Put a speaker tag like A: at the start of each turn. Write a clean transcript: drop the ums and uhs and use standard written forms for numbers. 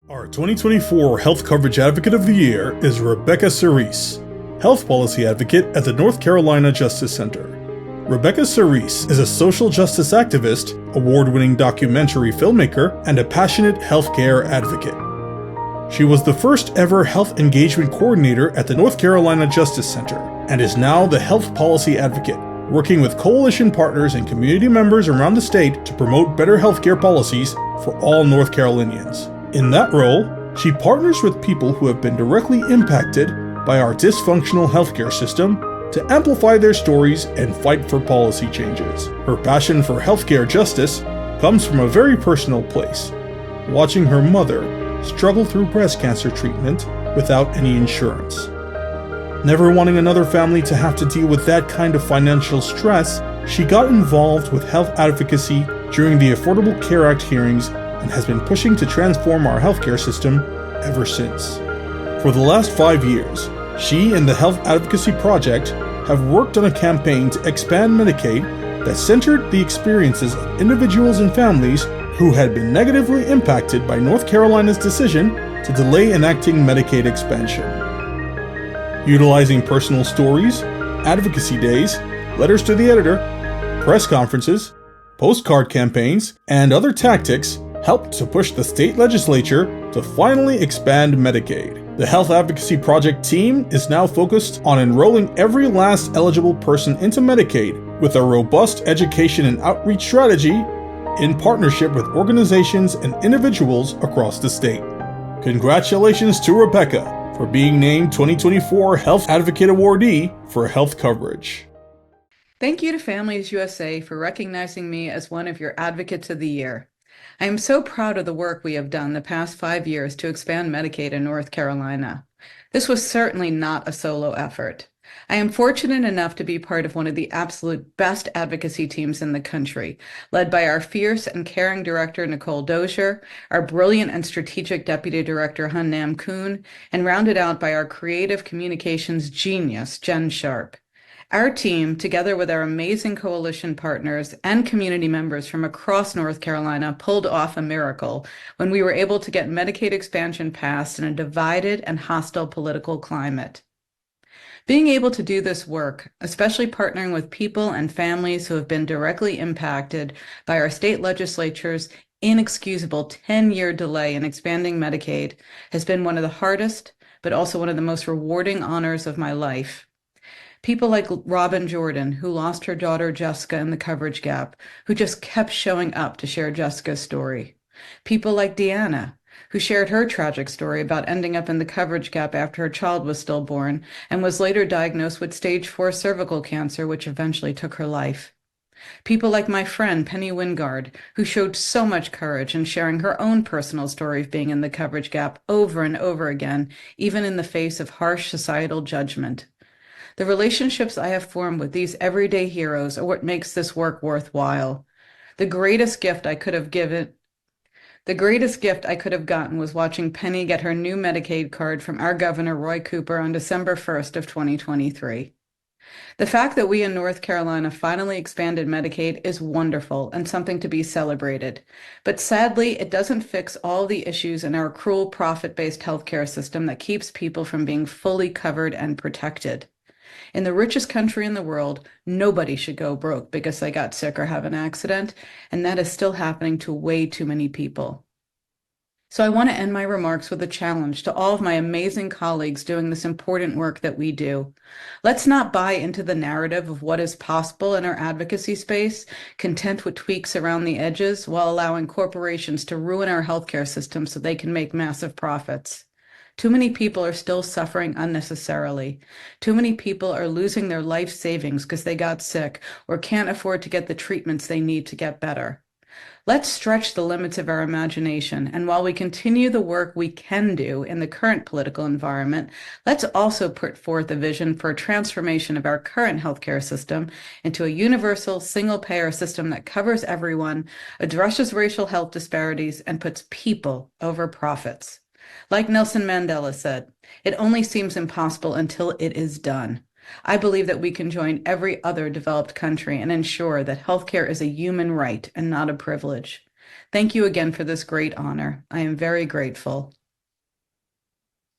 A: Our 2024 Health Coverage Advocate of the Year is Rebecca Cerese, Health Policy Advocate at the North Carolina Justice Center. Rebecca Cerese is a social justice activist, award-winning documentary filmmaker, and a passionate healthcare advocate. She was the first ever Health Engagement Coordinator at the North Carolina Justice Center and is now the Health Policy Advocate, working with coalition partners and community members around the state to promote better healthcare policies for all North Carolinians. In that role, she partners with people who have been directly impacted by our dysfunctional healthcare system to amplify their stories and fight for policy changes. Her passion for healthcare justice comes from a very personal place, watching her mother struggle through breast cancer treatment without any insurance. Never wanting another family to have to deal with that kind of financial stress, she got involved with health advocacy during the Affordable Care Act hearings and has been pushing to transform our healthcare system ever since. For the last 5 years, she and the Health Advocacy Project have worked on a campaign to expand Medicaid that centered the experiences of individuals and families who had been negatively impacted by North Carolina's decision to delay enacting Medicaid expansion. Utilizing personal stories, advocacy days, letters to the editor, press conferences, postcard campaigns, and other tactics helped to push the state legislature to finally expand Medicaid. The Health Advocacy Project team is now focused on enrolling every last eligible person into Medicaid with a robust education and outreach strategy in partnership with organizations and individuals across the state. Congratulations to Rebecca for being named 2024 Health Advocate Awardee for health coverage.
B: Thank you to Families USA for recognizing me as one of your Advocates of the Year. I am so proud of the work we have done the past 5 years to expand Medicaid in North Carolina. This was certainly not a solo effort. I am fortunate enough to be part of one of the absolute best advocacy teams in the country, led by our fierce and caring director, Nicole Dozier, our brilliant and strategic deputy director, Hun Nam Kuhn, and rounded out by our creative communications genius, Jen Sharp. Our team, together with our amazing coalition partners and community members from across North Carolina, pulled off a miracle when we were able to get Medicaid expansion passed in a divided and hostile political climate. Being able to do this work, especially partnering with people and families who have been directly impacted by our state legislature's inexcusable 10-year delay in expanding Medicaid, has been one of the hardest, but also one of the most rewarding honors of my life. People like Robin Jordan, who lost her daughter Jessica in the coverage gap, who just kept showing up to share Jessica's story. People like Deanna, who shared her tragic story about ending up in the coverage gap after her child was stillborn and was later diagnosed with stage 4 cervical cancer, which eventually took her life. People like my friend Penny Wingard, who showed so much courage in sharing her own personal story of being in the coverage gap over and over again, even in the face of harsh societal judgment. The relationships I have formed with these everyday heroes are what makes this work worthwhile. The greatest gift I could have gotten was watching Penny get her new Medicaid card from our Governor Roy Cooper on December 1st of 2023. The fact that we in North Carolina finally expanded Medicaid is wonderful and something to be celebrated. But sadly, it doesn't fix all the issues in our cruel profit-based healthcare system that keeps people from being fully covered and protected. In the richest country in the world, nobody should go broke because they got sick or have an accident, and that is still happening to way too many people. So I want to end my remarks with a challenge to all of my amazing colleagues doing this important work that we do. Let's not buy into the narrative of what is possible in our advocacy space, content with tweaks around the edges while allowing corporations to ruin our healthcare system so they can make massive profits. Too many people are still suffering unnecessarily. Too many people are losing their life savings because they got sick or can't afford to get the treatments they need to get better. Let's stretch the limits of our imagination, and while we continue the work we can do in the current political environment, let's also put forth a vision for a transformation of our current healthcare system into a universal, single-payer system that covers everyone, addresses racial health disparities, and puts people over profits. Like Nelson Mandela said, it only seems impossible until it is done. I believe that we can join every other developed country and ensure that healthcare is a human right and not a privilege. Thank you again for this great honor. I am very grateful.